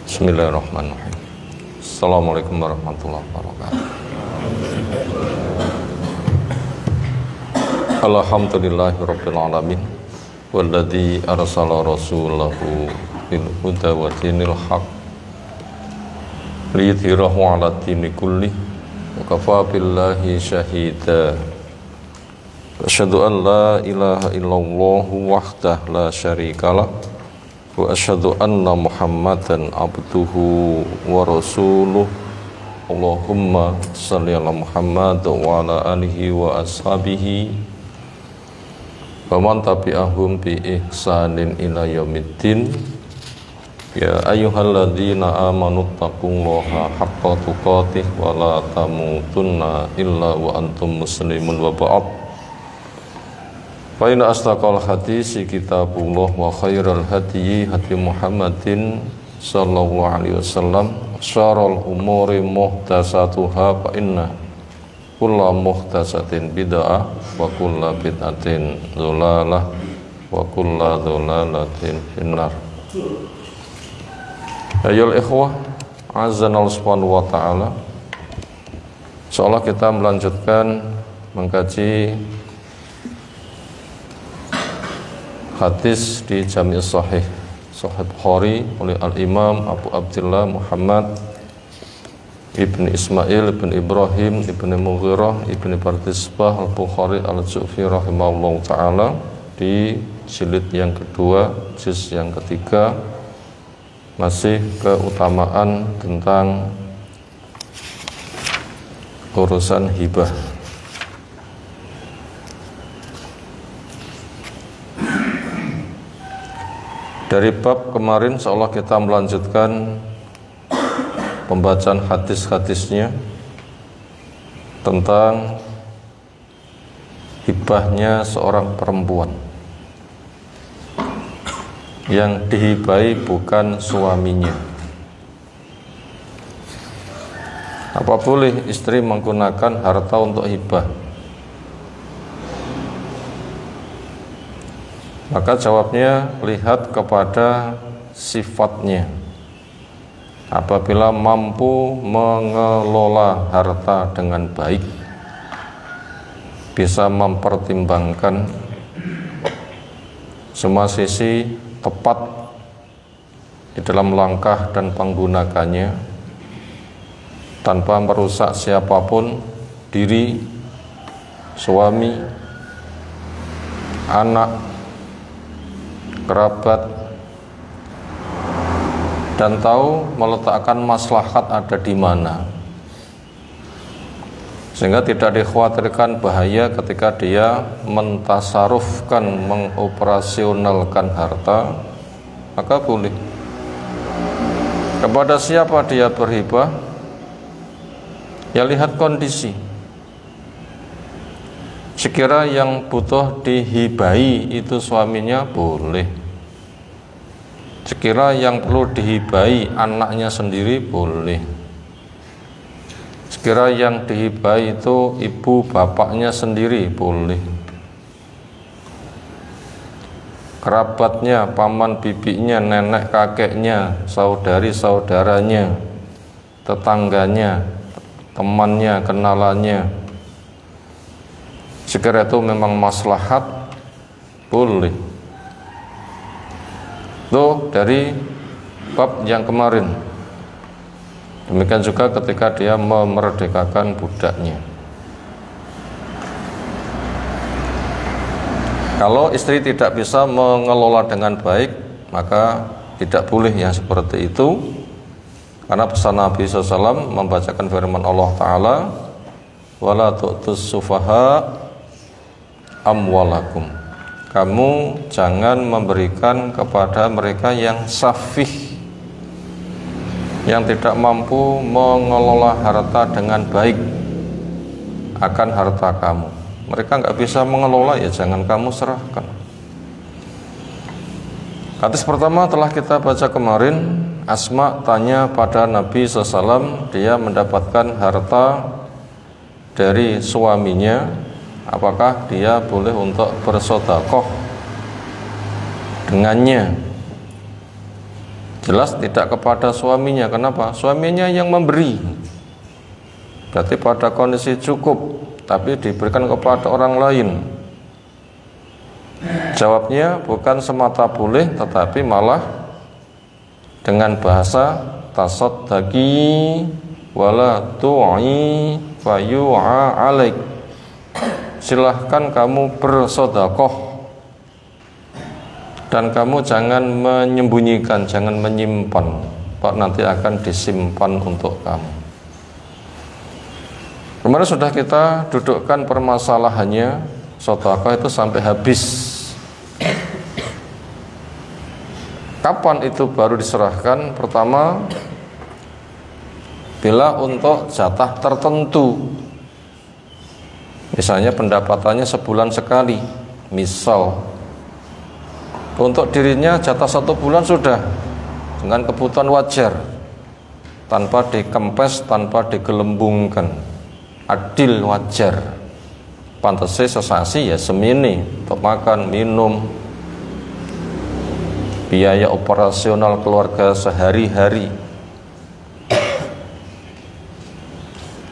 Bismillahirrahmanirrahim. Assalamualaikum warahmatullahi wabarakatuh. Alhamdulillahirabbil alamin walladzi arsala rasulahu bil huda wa dinil haq liyudhhirahu 'ala dini kulli wa kafaa billahi syahida. Asyhadu an la ilaha illallah wahdahu la syarikalah wa asyhadu anna Muhammadan abduhu wa rasuluh. Allahumma shalli ala Muhammad wa ala alihi wa ashabihi wa man tabi'ahum bi ihsanin ila yaumiddin. Ya ayyuhalladzina amanu taqullaha haqqa tuqatih wa la tamutunna illa wa antum muslimun wa ba'd. Fa inna asdaqal hadisi kitabullah wa khairal hadyi hadi Muhammadin sallallahu alaihi wasallam, syarrul umuri muhdatsatuha fa inna kulla muhdatsatin bid'ah wa kulla bid'atin dhalalah wa kulla dhalalatin finnar. Ayol ikhwah azanallahu subhanahu wa ta'ala, insyaallah kita melanjutkan mengkaji hadis di Jami' Sahih Bukhari oleh Al-Imam Abu Abdullah Muhammad Ibn Ismail Ibn Ibrahim Ibn Mughirah Ibn Bardisbah Al-Bukhari Al-Ju'fi rahimahullah ta'ala di jilid yang kedua, juz yang ketiga, masih keutamaan tentang urusan hibah. Dari bab kemarin insyaallah kita melanjutkan pembacaan hadis-hadisnya tentang hibahnya seorang perempuan yang dihibai bukan suaminya. Apa boleh istri menggunakan harta untuk hibah? Maka jawabnya lihat kepada sifatnya. Apabila mampu mengelola harta dengan baik, bisa mempertimbangkan semua sisi, tepat di dalam langkah dan penggunakannya tanpa merusak siapapun, diri, suami, anak, kerabat, dan tahu meletakkan maslahat ada di mana, sehingga tidak dikhawatirkan bahaya ketika dia mentasarufkan, mengoperasionalkan harta, maka boleh. Kepada siapa dia berhibah, ya lihat kondisi. Sekira yang butuh dihibai itu suaminya, boleh. Sekira yang perlu dihibai anaknya sendiri, boleh. Sekira yang dihibai itu ibu bapaknya sendiri, boleh. Kerabatnya, paman bibinya, nenek kakeknya, saudari saudaranya, tetangganya, temannya, kenalannya, sekira itu memang maslahat, boleh. Itu dari bab yang kemarin. Demikian juga ketika dia memerdekakan budaknya. Kalau istri tidak bisa mengelola dengan baik, maka tidak boleh yang seperti itu. Karena pesan Nabi SAW membacakan firman Allah Ta'ala, wala tu'tus sufaha amwalakum. Kamu jangan memberikan kepada mereka yang safih, yang tidak mampu mengelola harta dengan baik akan harta kamu. Mereka nggak bisa mengelola, ya jangan kamu serahkan. Hadis pertama telah kita baca kemarin. Asma tanya pada Nabi SAW, dia mendapatkan harta dari suaminya, apakah dia boleh untuk bersedekah dengannya? Jelas tidak kepada suaminya. Kenapa? Suaminya yang memberi. Berarti pada kondisi cukup, tapi diberikan kepada orang lain. Jawabnya bukan semata boleh, tetapi malah dengan bahasa tasaddaqi wala tu'i fayu'a alaik. Silahkan kamu bersedekah dan kamu jangan menyembunyikan, jangan menyimpan, Pak, nanti akan disimpan untuk kamu. Kemarin sudah kita dudukkan permasalahannya, sedekah itu sampai habis. Kapan itu baru diserahkan? Pertama, bila untuk jatah tertentu. Misalnya pendapatannya sebulan sekali. Misal untuk dirinya jatah 1 bulan sudah dengan kebutuhan wajar, tanpa dikempes, tanpa digelembungkan, adil, wajar. Pantasnya sesasi ya semini untuk makan, minum, biaya operasional keluarga sehari-hari.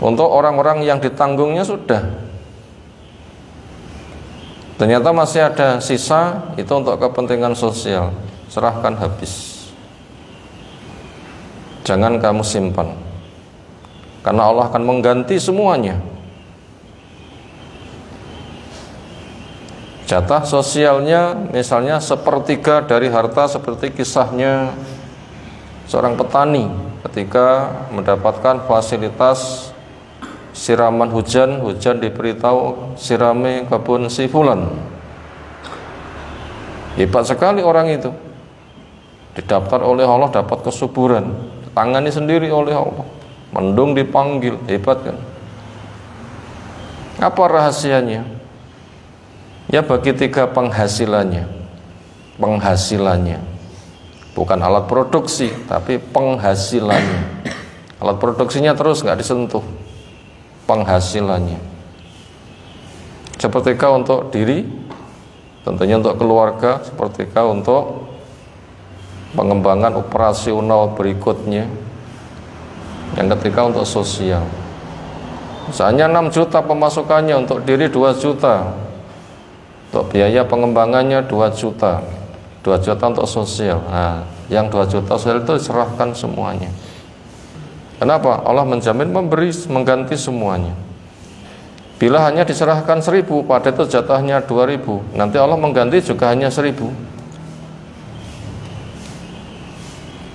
Untuk orang-orang yang ditanggungnya sudah. Ternyata masih ada sisa, itu untuk kepentingan sosial. Serahkan habis. Jangan kamu simpan, karena Allah akan mengganti semuanya. Jatah sosialnya misalnya 1/3 dari harta, seperti kisahnya seorang petani ketika mendapatkan fasilitas siraman hujan diberitahu sirame kebun si fulan. Hebat sekali orang itu, didaftar oleh Allah, dapat kesuburan, tangani sendiri oleh Allah, mendung dipanggil. Hebat kan? Apa rahasianya? Ya bagi 3 penghasilannya. Penghasilannya bukan alat produksi, tapi penghasilannya. Alat produksinya terus nggak disentuh. Penghasilannya sepertika untuk diri, tentunya untuk keluarga, sepertika untuk pengembangan operasional berikutnya, yang ketiga untuk sosial. Misalnya 6 juta pemasukannya, untuk diri 2 juta, untuk biaya pengembangannya 2 juta, 2 juta untuk sosial. Nah, yang 2 juta sosial itu diserahkan semuanya. Kenapa? Allah menjamin memberi, mengganti semuanya. Bila hanya diserahkan 1.000, pada itu jatahnya 2.000, nanti Allah mengganti juga hanya 1.000.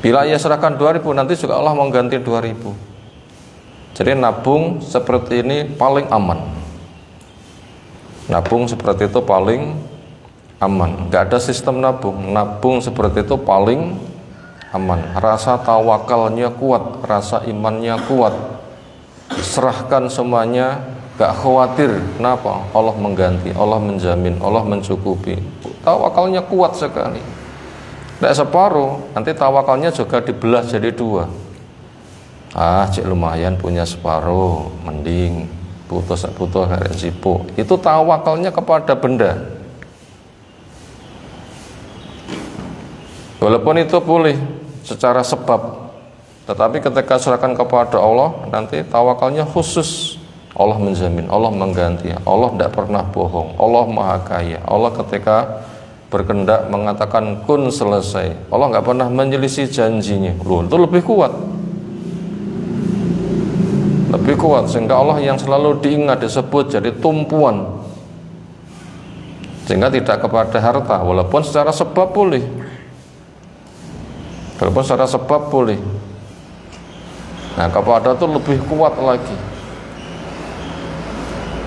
Bila ia serahkan 2.000, nanti juga Allah mengganti 2.000. Jadi nabung seperti ini paling aman. Nabung seperti itu paling aman. Gak ada sistem nabung. Nabung seperti itu paling aman. Rasa tawakalnya kuat, rasa imannya kuat. Serahkan semuanya, gak khawatir. Kenapa? Allah mengganti, Allah menjamin, Allah mencukupi. Tawakalnya kuat sekali. Tidak separuh, nanti tawakalnya juga dibelah jadi 2. Cik lumayan punya separuh, mending butuh kayak jipo. Itu tawakalnya kepada benda. Walaupun itu boleh secara sebab, tetapi ketika serahkan kepada Allah, nanti tawakalnya khusus. Allah menjamin, Allah mengganti, Allah tidak pernah bohong, Allah maha kaya. Allah ketika berkehendak mengatakan kun, selesai. Allah nggak pernah menyelisih janjinya. Loh, itu lebih kuat. Lebih kuat, sehingga Allah yang selalu diingat, disebut, jadi tumpuan, sehingga tidak kepada harta. Walaupun secara sebab boleh, walaupun secara sebab boleh. Nah, kepada itu lebih kuat lagi.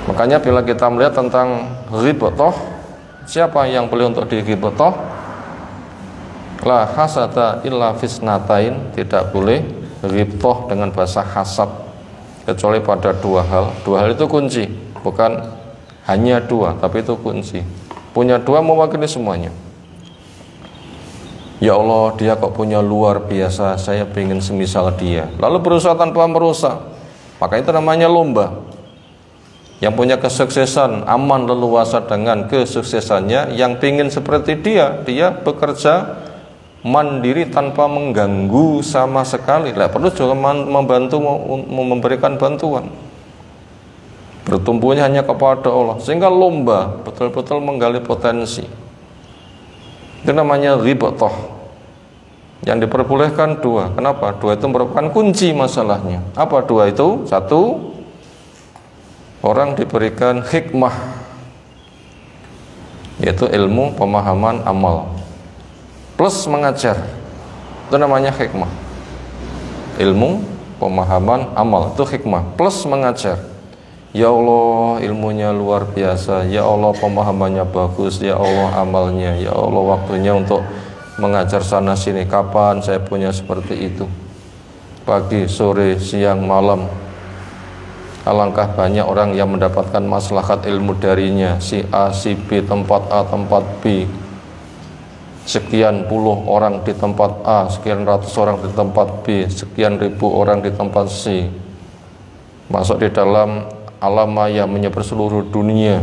Makanya bila kita melihat tentang ghibthah, siapa yang boleh untuk dighibthah? La hasada illa fisnatain, tidak boleh ghibthah dengan bahasa hasad, kecuali pada 2 hal. 2 hal itu kunci, bukan hanya 2, tapi itu kunci. Punya 2 mewakili semuanya. Ya Allah, dia kok punya luar biasa, saya ingin semisal dia, lalu berusaha tanpa merusak, maka itu namanya lomba. Yang punya kesuksesan, aman leluasa dengan kesuksesannya, yang ingin seperti dia, dia bekerja mandiri tanpa mengganggu sama sekali. Lah perlu juga membantu, memberikan bantuan. Bertumbuhnya hanya kepada Allah, sehingga lomba betul-betul menggali potensi. Itu namanya ghibthah. Yang diperbolehkan dua. Kenapa? Dua itu merupakan kunci masalahnya. Apa dua itu? Satu, orang diberikan hikmah, yaitu ilmu, pemahaman, amal, plus mengajar. Itu namanya hikmah. Ilmu, pemahaman, amal, itu hikmah, plus mengajar. Ya Allah, ilmunya luar biasa. Ya Allah, pemahamannya bagus. Ya Allah, amalnya. Ya Allah, waktunya untuk mengajar sana sini. Kapan saya punya seperti itu? Pagi, sore, siang, malam. Alangkah banyak orang yang mendapatkan maslahat ilmu darinya. Si A, si B, tempat A, tempat B. Sekian puluh orang di tempat A, sekian ratus orang di tempat B, sekian ribu orang di tempat C. Masuk di dalam alam maya menyebar seluruh dunia,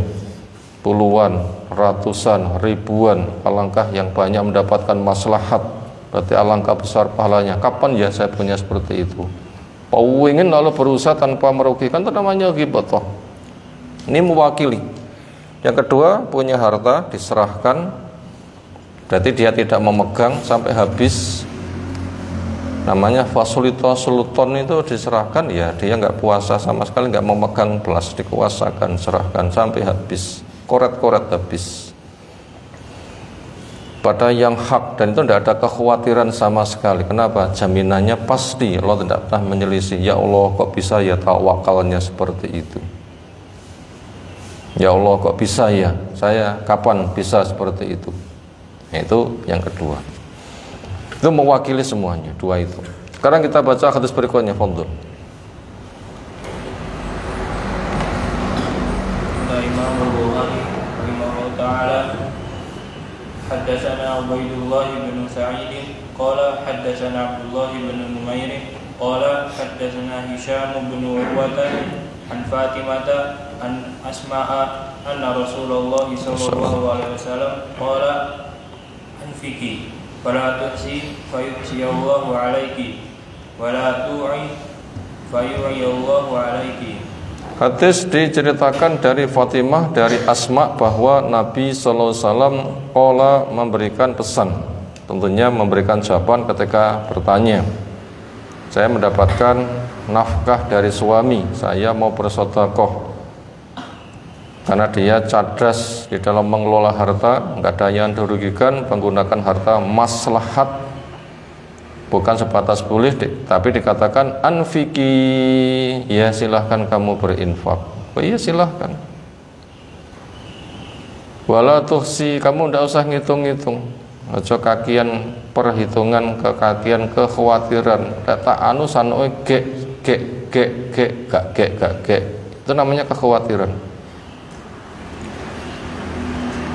puluhan, ratusan, ribuan. Alangkah yang banyak mendapatkan maslahat, berarti alangkah besar pahalanya. Kapan ya saya punya seperti itu? Ingin lalu berusaha tanpa merugikan, itu namanya ghibthah. Ini mewakili. Yang kedua, punya harta diserahkan, berarti dia tidak memegang sampai habis. Namanya fasulito sultan, itu diserahkan, ya dia nggak puasa sama sekali, nggak memegang belas, dikuasakan, serahkan sampai habis, koret-koret habis. Pada yang hak, dan itu tidak ada kekhawatiran sama sekali. Kenapa? Jaminannya pasti, Allah tidak pernah menyelisih. Ya Allah, kok bisa ya tawakalnya seperti itu? Ya Allah, kok bisa ya? Saya kapan bisa seperti itu? Itu yang kedua. Itu mewakili semuanya, dua itu. Sekarang kita baca hadis berikutnya, fadhil. Imam Al-Bukhari rahimahullah taala haddatsana Ubaidullah bin Sa'id qala haddatsana Abdullah bin Numair qala haddatsana Hisham bin Urwah an Fatimah an Asma'a anna Rasulullah sallallahu alaihi wasallam qala anfiki fala tuhsi fayuhsiyallahu alaiki wala tu'i fayu'iyallahu alaiki. Hadis diceritakan dari Fatimah, dari Asma, bahwa Nabi SAW qala memberikan pesan, tentunya memberikan jawaban ketika bertanya. Saya mendapatkan nafkah dari suami, saya mau bersedekah. Karena dia cerdas di dalam mengelola harta, nggak ada yang dirugikan, menggunakan harta maslahat, bukan sebatas boleh, tapi dikatakan anfiki, ya silahkan kamu berinfak. Oh iya silahkan. Wala tuhsi, kamu nggak usah ngitung-ngitung. Aja kakian perhitungan, kekakian kekhawatiran. Data anu sanoe gak. Itu namanya kekhawatiran.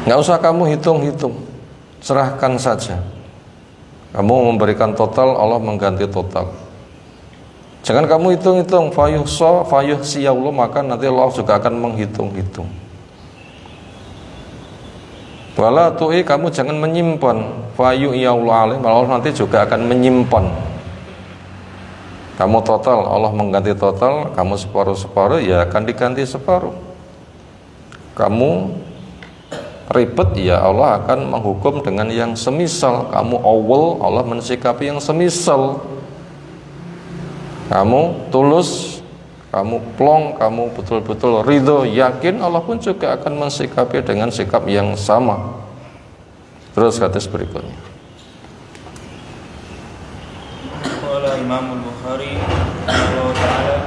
Nggak usah kamu hitung-hitung, serahkan saja. Kamu memberikan total, Allah mengganti total. Jangan kamu hitung-hitung, fayuhsiyallahu, maka nanti Allah juga akan menghitung-hitung. Wala tu'i, kamu jangan menyimpan, fayu'iyallahu alaih, Allah nanti juga akan menyimpan. Kamu total, Allah mengganti total, kamu separuh-separuh, ya akan diganti separuh. Kamu ribet, ya Allah akan menghukum dengan yang semisal. Kamu awal, Allah mensikapi yang semisal. Kamu tulus, kamu plong, kamu betul-betul ridho, yakin, Allah pun juga akan mensikapi dengan sikap yang sama. Terus hadis berikutnya. Qala Imam Al-Bukhari rahimahullah taala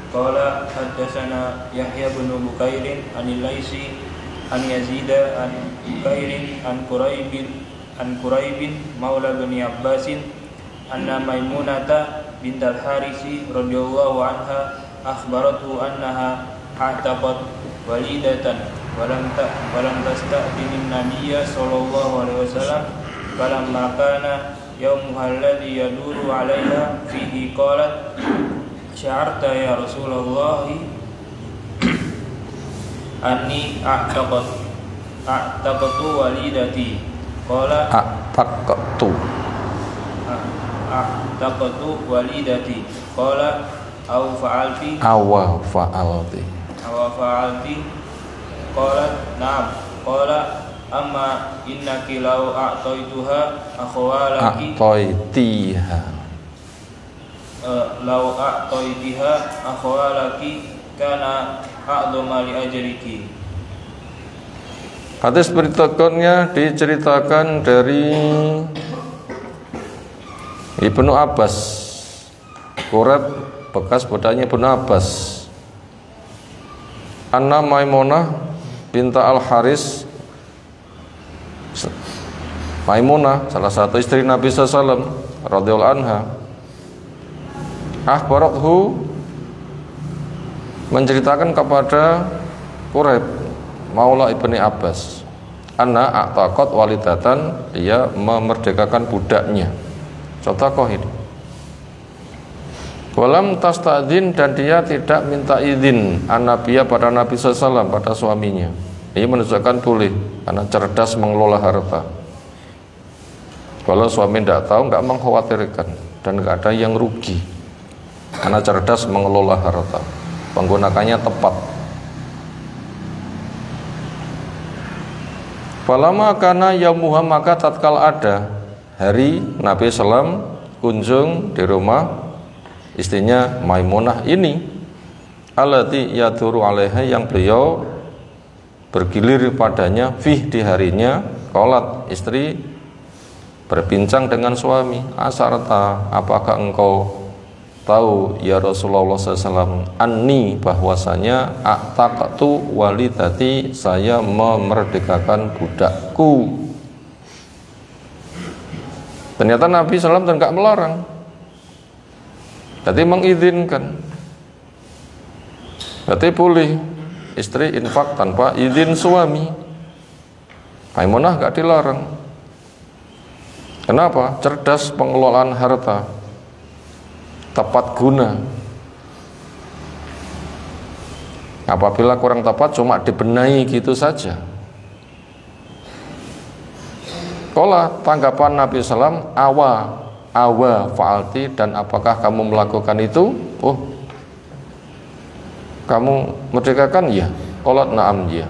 qala haddatsana Yahya bin Bukair anil Laisi an Yazid an Bukairin an Quraibin maula bin Abbasin anna Maimunata bintal Harisi radhiyallahu anha akhbaratu annaha a'taqat walidatan walam tasta'dinin nabiyya sallallahu alaihi wasallam falamma kana yawmuha alladhi yaduru 'alaiha fihi qalat sya'arta ya Rasulullah anni a'taqtu walidati qala a'taqtu walidati qala aw fa'alti qalat na'am qala amma innaki law a'taituha akhwalaki kana a'dhama li ajriki. Hadis berikutnya diceritakan dari Ibnu Abbas. Quraib bekas budaknya Ibnu Abbas. Anna Maimunah binta Al-Haris, Maimunah salah satu istri Nabi SAW radhiyallahu anha, akhbarathu menceritakan kepada Quraib Maula Ibni Abbas, anna a'taqat walidatan, dia memerdekakan budaknya. Contoh ini. Walam tastadzin, dan dia tidak minta izin an-nabiyya pada Nabi SAW, pada suaminya. Ini menunjukkan boleh, karena cerdas mengelola harta. Kalau suami tidak tahu, nggak mengkhawatirkan dan nggak ada yang rugi, karena cerdas mengelola harta, menggunakannya tepat. Falama kana yaumuha, maka tatkala ada hari Nabi SAW kunjung di rumah istrinya Maimunah ini, allati yaduru alaiha, yang beliau bergilir padanya, fih, di harinya, qalat, istri berbincang dengan suami, asarta, apakah engkau tahu ya Rasulullah SAW, anni, bahwasanya a'taqtu walidati, saya memerdekakan budakku. Ternyata Nabi SAW dan gak melarang, jadi mengizinkan. Berarti boleh istri infak tanpa izin suami. Maimunah gak dilarang. Kenapa? Cerdas pengelolaan harta, tepat guna. Apabila kurang tepat cuma dibenahi gitu saja. Qala, tanggapan Nabi SAW, awa fa'alti, dan apakah kamu melakukan itu? Oh, kamu merdekakan? Ya. Qala na'am, ya.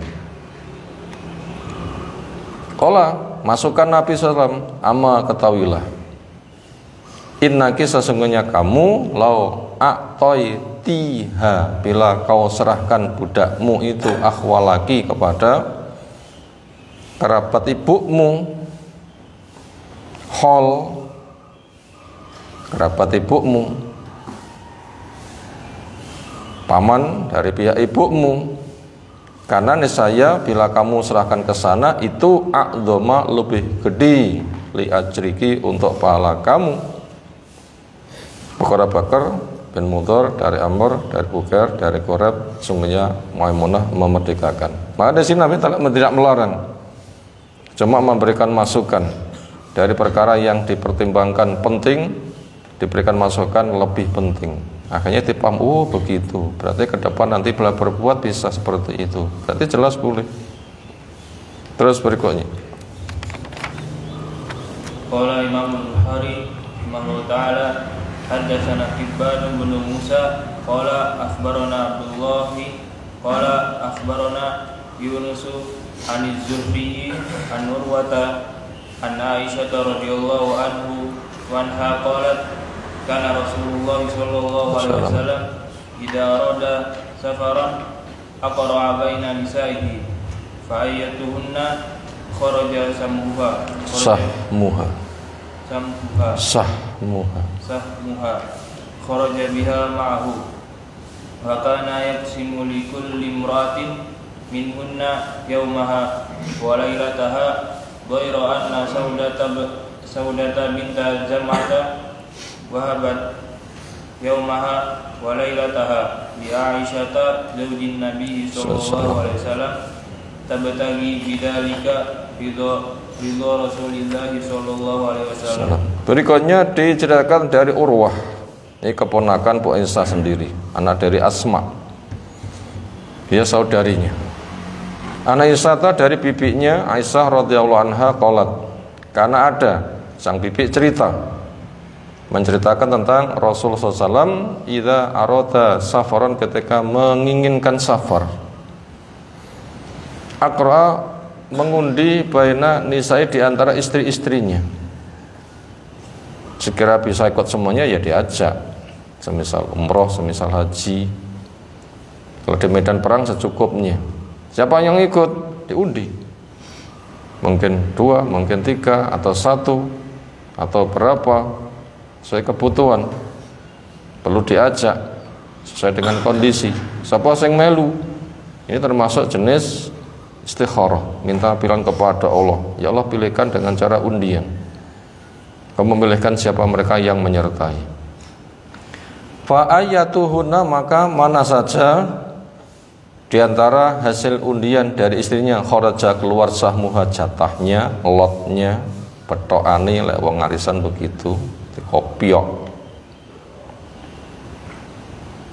Qala, masukkan Nabi SAW, amma, ketahuilah, innaki, sesungguhnya kamu, lau a'taitiha, bila kau serahkan budakmu itu, akhwalaki, kepada kerabat ibumu, hol, kerabat ibumu, paman dari pihak ibumu, karena niscaya bila kamu serahkan ke sana itu a'dhama, lebih gede, li ajriki, untuk pahala kamu. Bukhara Bakar bin Mudhar dari Amr, dari Bukair, dari Quraib, sungguhnya Maimunah memerdekakan. Maka di sini Nabi tidak melarang, cuma memberikan masukan dari perkara yang dipertimbangkan penting, diberikan masukan lebih penting. Akhirnya dipaham, oh begitu, berarti ke depan nanti bila berbuat bisa seperti itu, berarti jelas boleh. Terus berikutnya, qala Imam Al-Bukhari rahimahullah ta'ala, haddatsana Hibban bin Musa qala akhbarana Abdullah qala akhbarana Yunus an Az-Zuhri an Urwata an Aisyah radhiyallahu anha qalat, kana Rasulullah sallallahu alaihi wasallam idza arada safaran aqra'a baina nisa'ihi fa ayyatuhunna kharaja sahmuha kharaja biha ma'ahu wa kana yaqsimu li kulli imratin minhunna yawmaha wa laylataha ghayra anna saudata binta Zam'ata wahabat yaumaha wa laylataha li Aisyata zaujin Nabi sallallahu alaihi wasallam tabtagi bidzalika ridha Rasulillah sallallahu alaihi wasallam. Berikutnya diceritakan dari Urwah, ini keponakan Bu Aisyah sendiri, anak dari Asma, dia saudarinya. Anak Aisyah dari bibinya Aisyah radhiyallahu anha qalat, Karena ada sang bibi cerita, menceritakan tentang Rasulullah SAW idza arada safaran, ketika menginginkan safar, akra mengundi baina nisai, di antara istri-istrinya. Sekira bisa ikut semuanya ya diajak, semisal umroh, semisal haji. Kalau di medan perang secukupnya. Siapa yang ikut diundi, mungkin 2, mungkin 3, atau 1, atau berapa sesuai kebutuhan. Perlu diajak sesuai dengan kondisi. Siapa yang melu, ini termasuk jenis istikharah, minta pilihan kepada Allah. Ya Allah, pilihkan dengan cara undian. Kamu memilihkan siapa mereka yang menyertai. Fa ayatuhunna, maka mana saja di antara hasil undian dari istrinya kharaja, keluar sahmuha, jatahnya, lotnya, petokane, lek wong arisan begitu, kopiok.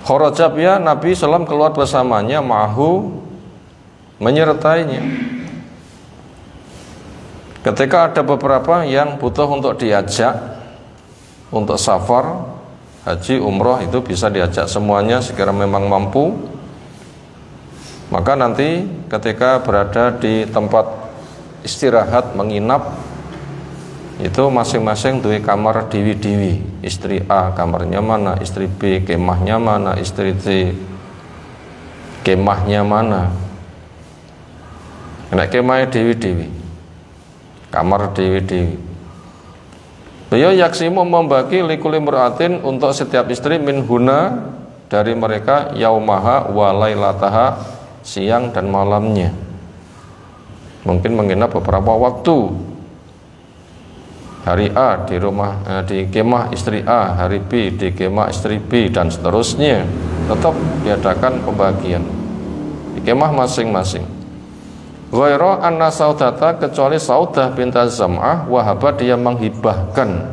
Kharaja ya Nabi SAW keluar bersamanya, mahu, menyertainya. Ketika ada beberapa yang butuh untuk diajak untuk safar, haji, umroh, itu bisa diajak semuanya sekira memang mampu. Maka nanti ketika berada di tempat istirahat, menginap, itu masing-masing duwe kamar dewi-dewi. Istri A kamarnya mana, istri B kemahnya mana, istri C kemahnya mana. Nek kemahnya dewi-dewi, kamar dewi-dewi. Beliau yaksimu membagi likuli mur'atin, untuk setiap istri, min huna, dari mereka, yaumaha wa lailataha, siang dan malamnya. Mungkin menginap beberapa waktu. Hari A di rumah, di kemah istri A, hari B di kemah istri B, dan seterusnya. Tetap diadakan pembagian di kemah masing-masing. Ghaira anna Saudata, kecuali Saudah binta Zam'ah, wahaba, dia menghibahkan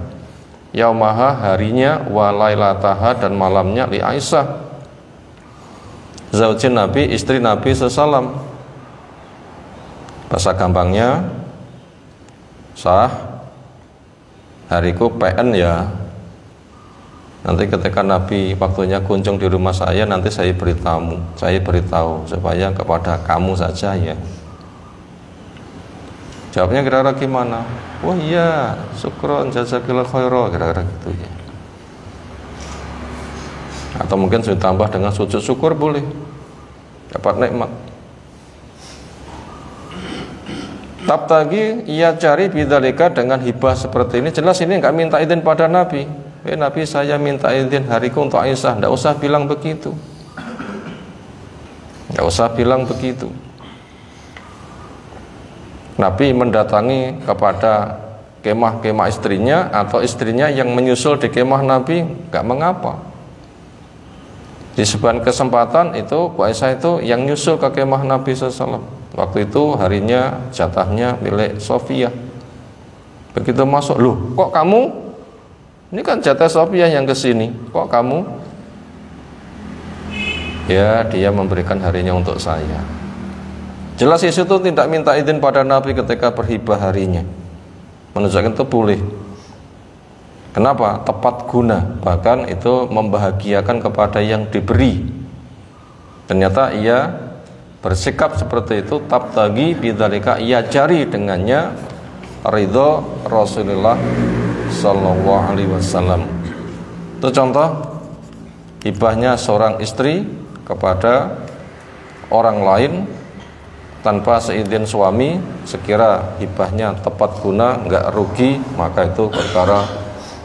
yaumaha, harinya, wa lailataha, dan malamnya, li Aisyah, zaujin Nabi, istri Nabi SAW. Bahasa gampangnya, sah hariku PN ya. Nanti ketika Nabi waktunya kunjung di rumah saya, nanti saya beritahu supaya kepada kamu saja ya. Jawabnya kira-kira gimana? Wah iya, syukron, jazakillah khairan, kira-kira gitu ya. Atau mungkin saya tambah dengan sujud syukur, boleh, dapat nikmat. Tabtagi, ia cari bidzalika, dengan hibah seperti ini. Jelas ini enggak minta izin pada Nabi. Nabi, saya minta izin hariku untuk Aisyah. Enggak usah bilang begitu. Enggak usah bilang begitu. Nabi mendatangi kepada kemah-kemah istrinya, atau istrinya yang menyusul di kemah Nabi, enggak mengapa. Di sebuah kesempatan itu Bu Aisyah itu yang nyusul ke kemah Nabi SAW. Waktu itu harinya jatahnya milik Sofia. Begitu masuk, loh kok kamu? Ini kan jatah Sofia yang kesini, kok kamu? Ya, dia memberikan harinya untuk saya. Jelas Yesus itu tidak minta izin pada Nabi ketika berhibah harinya. Menunjukkan itu boleh. Kenapa? Tepat guna. Bahkan itu membahagiakan kepada yang diberi. Ternyata ia bersikap seperti itu. Tabtagi bidzalika, ia cari dengannya ridho Rasulullah Sallallahu Alaihi Wasallam. Itu contoh hibahnya seorang istri kepada orang lain tanpa seizin suami, sekira hibahnya tepat guna, enggak rugi, maka itu perkara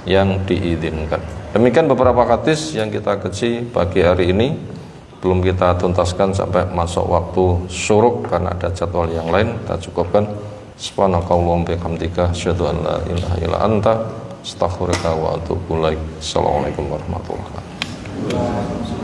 yang diizinkan. Demikian beberapa hadis yang kita kaji pagi hari ini. Belum kita tuntaskan sampai masuk waktu syuruk karena ada jadwal yang lain. Kita cukupkan. Subhanakallahumma bihamdika, asyhadu an la ilaha illa anta, astaghfiruka wa atubu ilaik. Assalamualaikum warahmatullahi wabarakatuh.